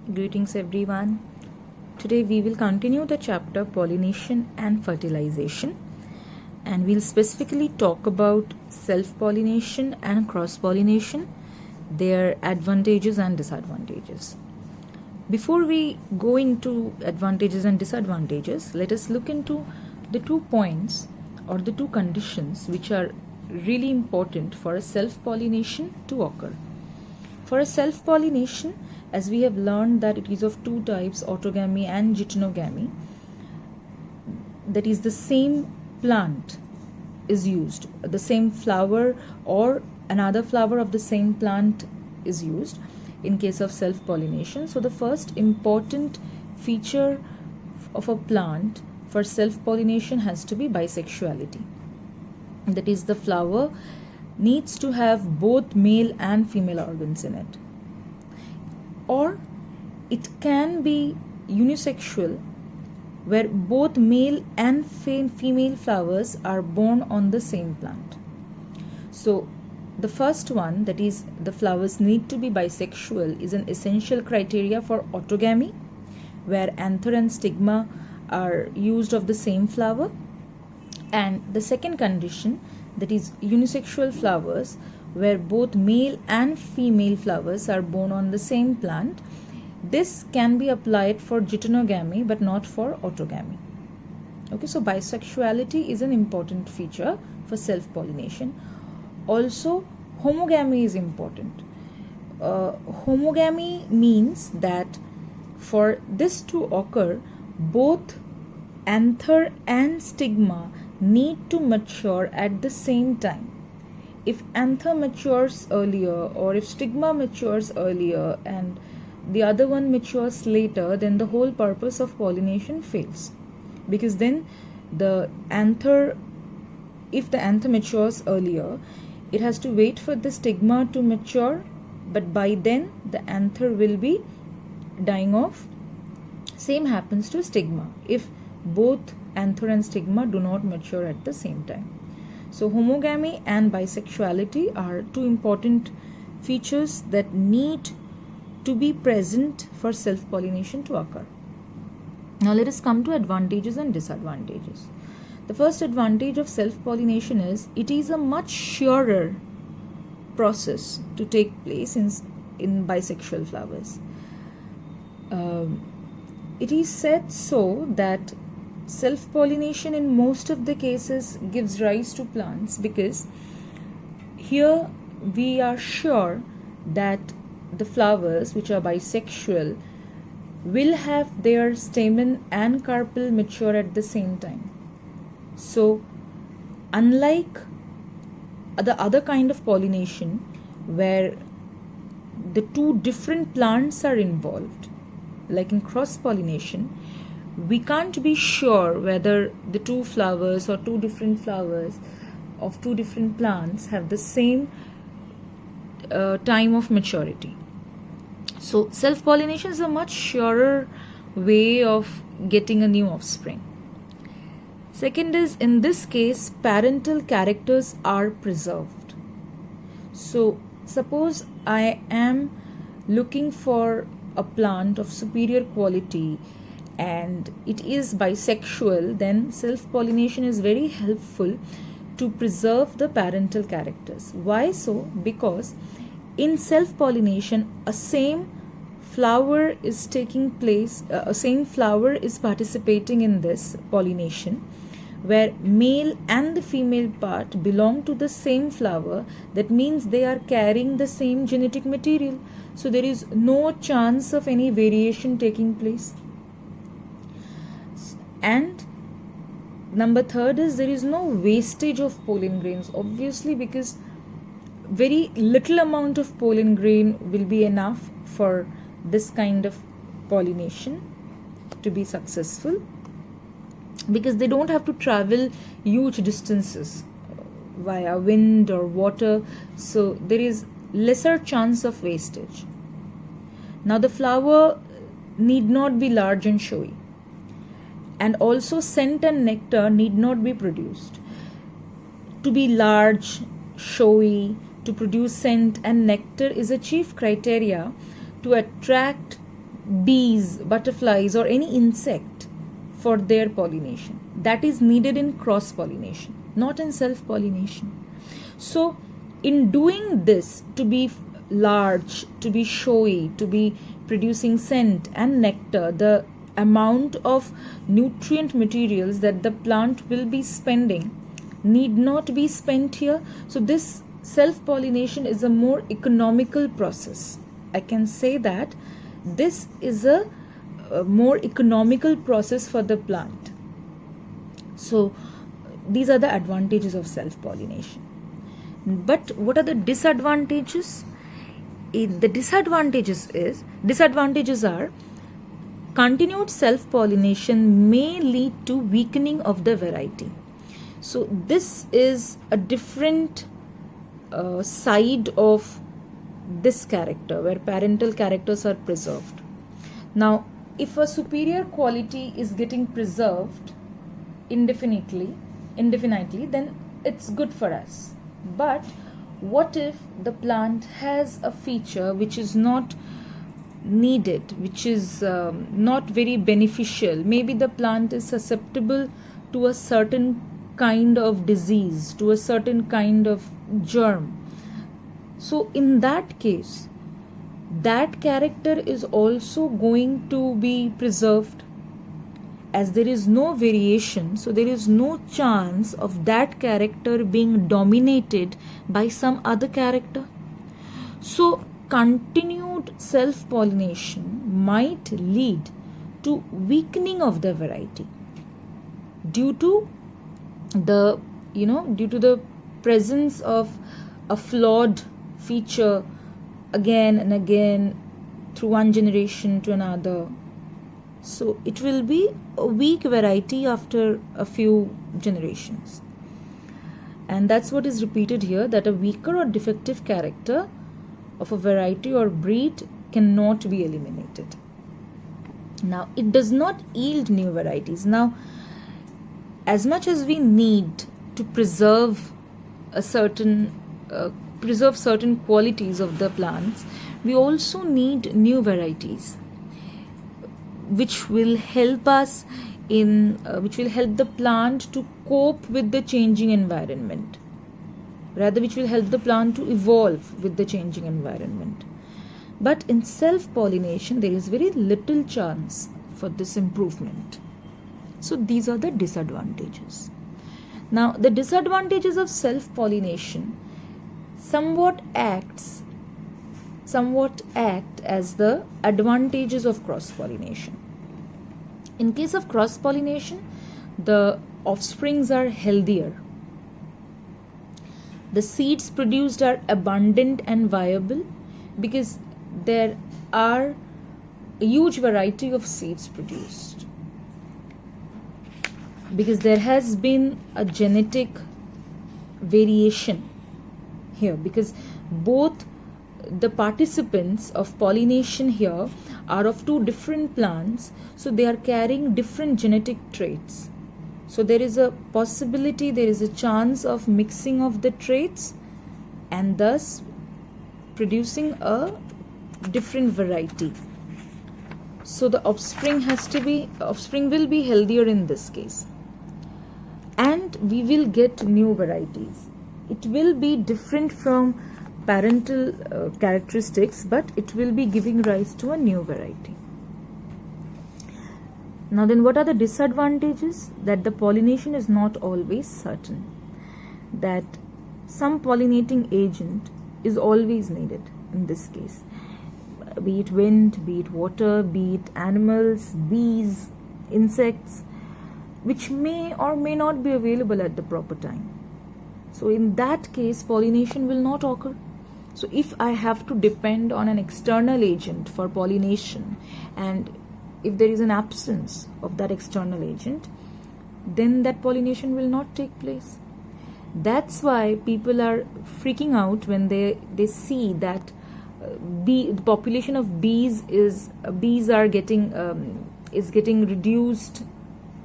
Greetings everyone. Today we will continue the chapter pollination and fertilization, and we'll specifically talk about self-pollination and cross-pollination, their advantages and disadvantages. Before we go into advantages and disadvantages, let us look into the 2 points or the 2 conditions which are really important for a self-pollination to occur. For a self-pollination, as we have learned that it is of 2 types, autogamy and geitonogamy, that is the same plant is used, the same flower or another flower of the same plant is used in case of self-pollination. So the first important feature of a plant for self-pollination has to be bisexuality. That is, the flower needs to have both male and female organs in it. Or it can be unisexual, where both male and female flowers are born on the same plant. So the first one, that is the flowers need to be bisexual, is an essential criteria for autogamy, where anther and stigma are used of the same flower. And the second condition, that is unisexual flowers, where both male and female flowers are born on the same plant. This can be applied for geitonogamy but not for autogamy. Okay, so bisexuality is an important feature for self-pollination. Also, homogamy is important. Homogamy means that for this to occur, both anther and stigma need to mature at the same time. If anther matures earlier or if stigma matures earlier and the other one matures later, then the whole purpose of pollination fails, because then if the anther matures earlier, it has to wait for the stigma to mature, but by then the anther will be dying off. Same happens to stigma if both anther and stigma do not mature at the same time. So homogamy and bisexuality are 2 important features that need to be present for self-pollination to occur. Now let us come to advantages and disadvantages. The first advantage of self-pollination is it is a much surer process to take place in bisexual flowers. It is said so that self-pollination in most of the cases gives rise to plants, because here we are sure that the flowers which are bisexual will have their stamen and carpel mature at the same time. So unlike the other kind of pollination where the 2 different plants are involved, like in cross-pollination, we can't be sure whether the 2 flowers or 2 different flowers of 2 different plants have the same time of maturity. So self-pollination is a much surer way of getting a new offspring. Second is, in this case, parental characters are preserved. So suppose I am looking for a plant of superior quality and it is bisexual, then self-pollination is very helpful to preserve the parental characters. Why so? Because in self-pollination, a same flower is taking place, a same flower is participating in this pollination, where male and the female part belong to the same flower. That means they are carrying the same genetic material. So there is no chance of any variation taking place. And number 3rd is there is no wastage of pollen grains, obviously, because very little amount of pollen grain will be enough for this kind of pollination to be successful, because they don't have to travel huge distances via wind or water, so there is lesser chance of wastage. Now the flower need not be large and showy, and also scent and nectar need not be produced. To be large, showy, to produce scent and nectar is a chief criteria to attract bees, butterflies, or any insect for their pollination. That is needed in cross pollination, not in self pollination. So in doing this, to be large, to be showy, to be producing scent and nectar, the amount of nutrient materials that the plant will be spending need not be spent here. So this self pollination is a more economical process. I can say that this is a more economical process for the plant. So these are the advantages of self pollination. But what are the disadvantages? The disadvantages are continued self pollination may lead to weakening of the variety. So this is a different side of this character, where parental characters are preserved. Now, if a superior quality is getting preserved indefinitely, then it's good for us. But what if the plant has a feature which is not needed, which is not very beneficial? Maybe the plant is susceptible to a certain kind of disease, to a certain kind of germ. So in that case, that character is also going to be preserved. As there is no variation, so there is no chance of that character being dominated by some other character. So continued self-pollination might lead to weakening of the variety due to the presence of a flawed feature again and again through one generation to another. So it will be a weak variety after a few generations. And that's what is repeated here, that a weaker or defective character of a variety or breed cannot be eliminated. Now, it does not yield new varieties. Now, as much as we need to preserve certain qualities of the plants, we also need new varieties, which will help us which will help the plant to cope with the changing environment, which will help the plant to evolve with the changing environment. But in self-pollination, there is very little chance for this improvement. So these are the disadvantages. Now, the disadvantages of self-pollination somewhat act as the advantages of cross-pollination. In case of cross-pollination, the offsprings are healthier. The seeds produced are abundant and viable because there are a huge variety of seeds produced. Because there has been a genetic variation here, because both the participants of pollination here are of two different plants, so they are carrying different genetic traits. So there is a possibility, there is a chance of mixing of the traits and thus producing a different variety. So the offspring will be healthier in this case. And we will get new varieties. It will be different from parental characteristics, but it will be giving rise to a new variety. Now then, what are the disadvantages? That the pollination is not always certain. That some pollinating agent is always needed in this case. Be it wind, be it water, be it animals, bees, insects, which may or may not be available at the proper time. So in that case, pollination will not occur. So if I have to depend on an external agent for pollination, and if there is an absence of that external agent, then that pollination will not take place. That's why people are freaking out when they see that the population of bees is getting reduced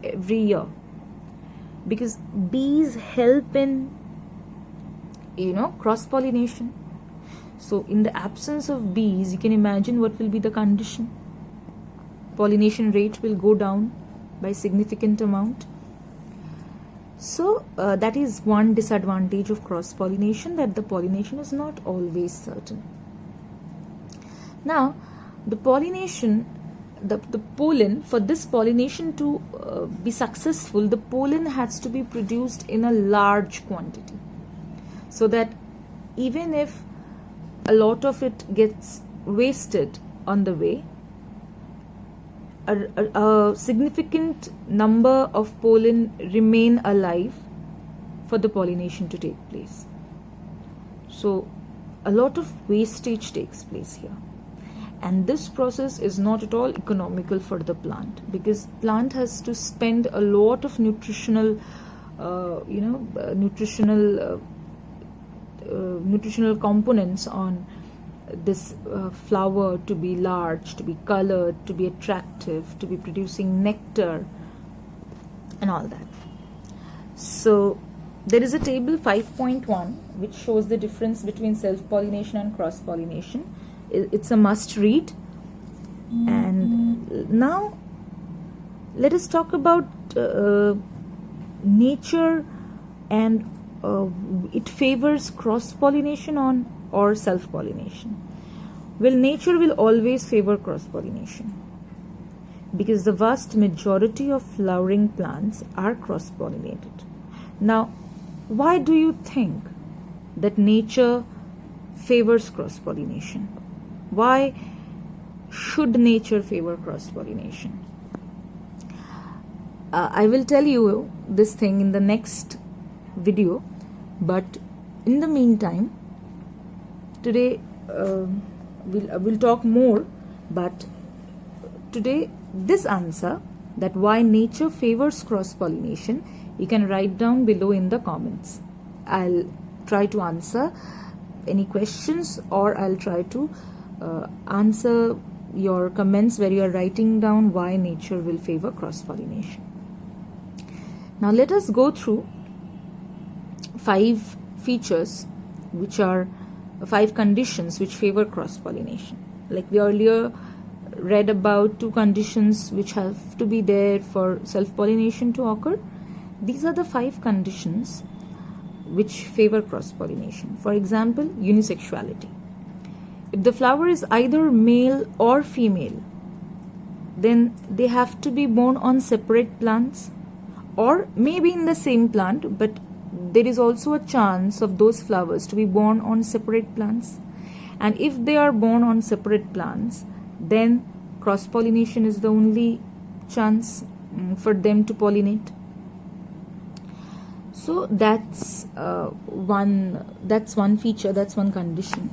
every year, because bees help in cross pollination. So in the absence of bees, you can imagine what will be the condition. pollination rate will go down by significant amount. So that is one disadvantage of cross-pollination, that the pollination is not always certain. Now, the pollination, the pollen, for this pollination to be successful, the pollen has to be produced in a large quantity, so that even if a lot of it gets wasted on the way, a significant number of pollen remain alive for the pollination to take place. So a lot of wastage takes place here, and this process is not at all economical for the plant, because plant has to spend a lot of nutritional components on this flower to be large, to be colored, to be attractive, to be producing nectar and all that. So there is a table 5.1 which shows the difference between self-pollination and cross-pollination. It's a must read. And now let us talk about nature, and it favors cross-pollination or self-pollination. Well, nature will always favor cross-pollination, because the vast majority of flowering plants are cross-pollinated. Now, why do you think that nature favors cross-pollination? Why should nature favor cross-pollination? I will tell you this thing in the next video, but in the meantime, today we'll talk more. But today, this answer, that why nature favors cross-pollination, you can write down below in the comments. I'll try to answer any questions, or I'll try to answer your comments where you are writing down why nature will favor cross-pollination. Now let us go through 5 features, which are 5 conditions which favor cross-pollination. Like we earlier read about 2 conditions which have to be there for self-pollination to occur. These are the 5 conditions which favor cross-pollination. For example, unisexuality. If the flower is either male or female, then they have to be born on separate plants, or maybe in the same plant, but there is also a chance of those flowers to be born on separate plants. And if they are born on separate plants, then cross-pollination is the only chance for them to pollinate. So that's one feature, that's one condition.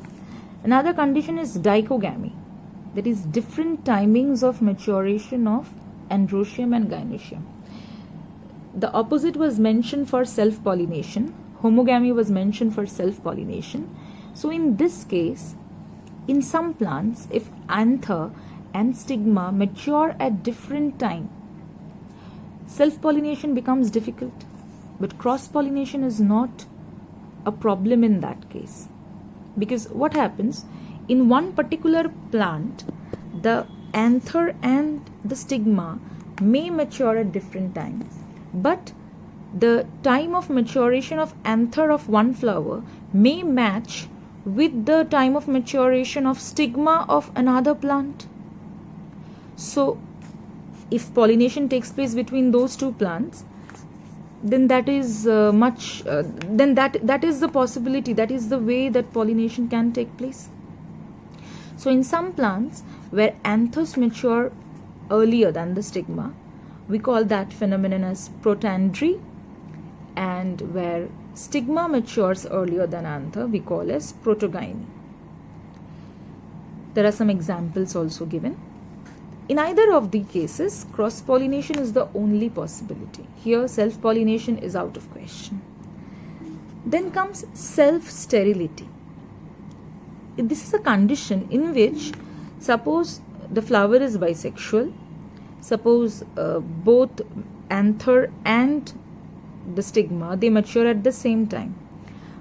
Another condition is dichogamy, that is different timings of maturation of androecium and gynoecium. The opposite was mentioned for self-pollination. Homogamy was mentioned for self-pollination. So in this case, in some plants, if anther and stigma mature at different time, self-pollination becomes difficult. But cross-pollination is not a problem in that case. Because what happens, in one particular plant, the anther and the stigma may mature at different times, but the time of maturation of anther of one flower may match with the time of maturation of stigma of another plant. So if pollination takes place between those 2 plants, then that is that is the possibility, that is the way that pollination can take place. So in some plants where anthers mature earlier than the stigma, we call that phenomenon as protandry, and where stigma matures earlier than anther, we call as protogyny. There are some examples also given. In either of the cases, cross-pollination is the only possibility. Here, self-pollination is out of question. Then comes self-sterility. This is a condition in which, suppose the flower is bisexual, suppose both anther and the stigma, they mature at the same time.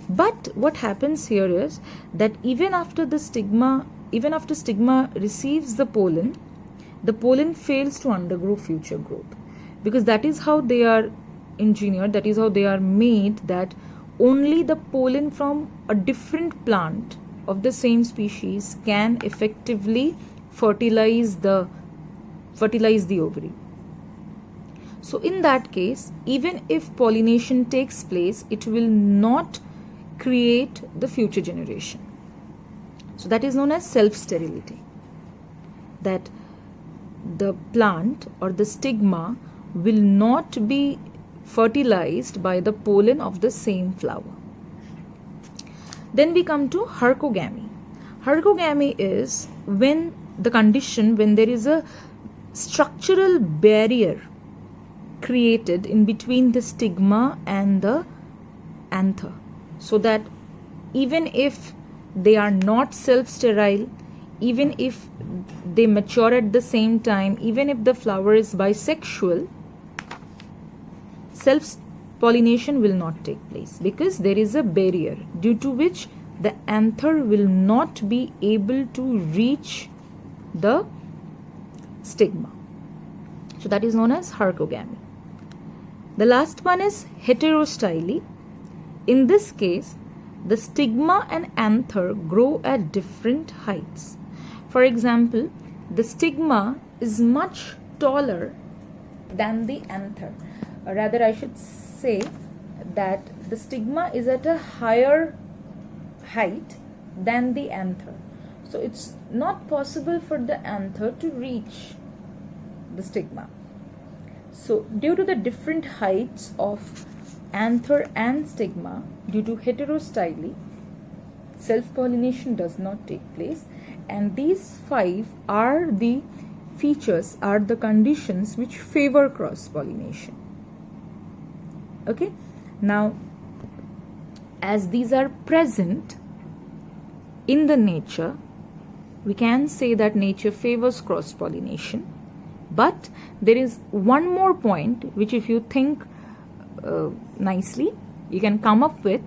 But what happens here is that even after stigma receives the pollen, the pollen fails to undergo future growth, because that is how they are engineered, that is how they are made, that only the pollen from a different plant of the same species can effectively fertilize the ovary. So in that case, even if pollination takes place, it will not create the future generation. So that is known as self-sterility, that the plant or the stigma will not be fertilized by the pollen of the same flower. Then we come to hercogamy. Hercogamy is when the condition when there is a structural barrier created in between the stigma and the anther, so that even if they are not self-sterile, even if they mature at the same time, even if the flower is bisexual, self-pollination will not take place, because there is a barrier due to which the anther will not be able to reach the stigma. So that is known as hercogamy. The last one is heterostyle. In this case, the stigma and anther grow at different heights. For example, the stigma is much taller than the anther. Or rather, I should say that the stigma is at a higher height than the anther. So it's not possible for the anther to reach the stigma. So due to the different heights of anther and stigma, due to heterostyle, self-pollination does not take place, and these 5 are the features, are the conditions which favor cross-pollination. Okay, now as these are present in the nature, we can say that nature favors cross-pollination. But there is one more point which, if you think nicely, you can come up with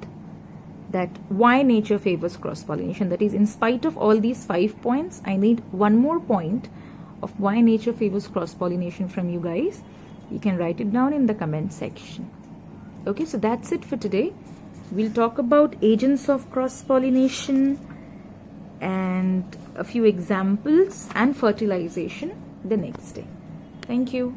that why nature favors cross-pollination. That is, in spite of all these 5 points, I need one more point of why nature favors cross-pollination from you guys. You can write it down in the comment section. Okay, so that's it for today. We'll talk about agents of cross-pollination and a few examples and fertilization the next day. Thank you.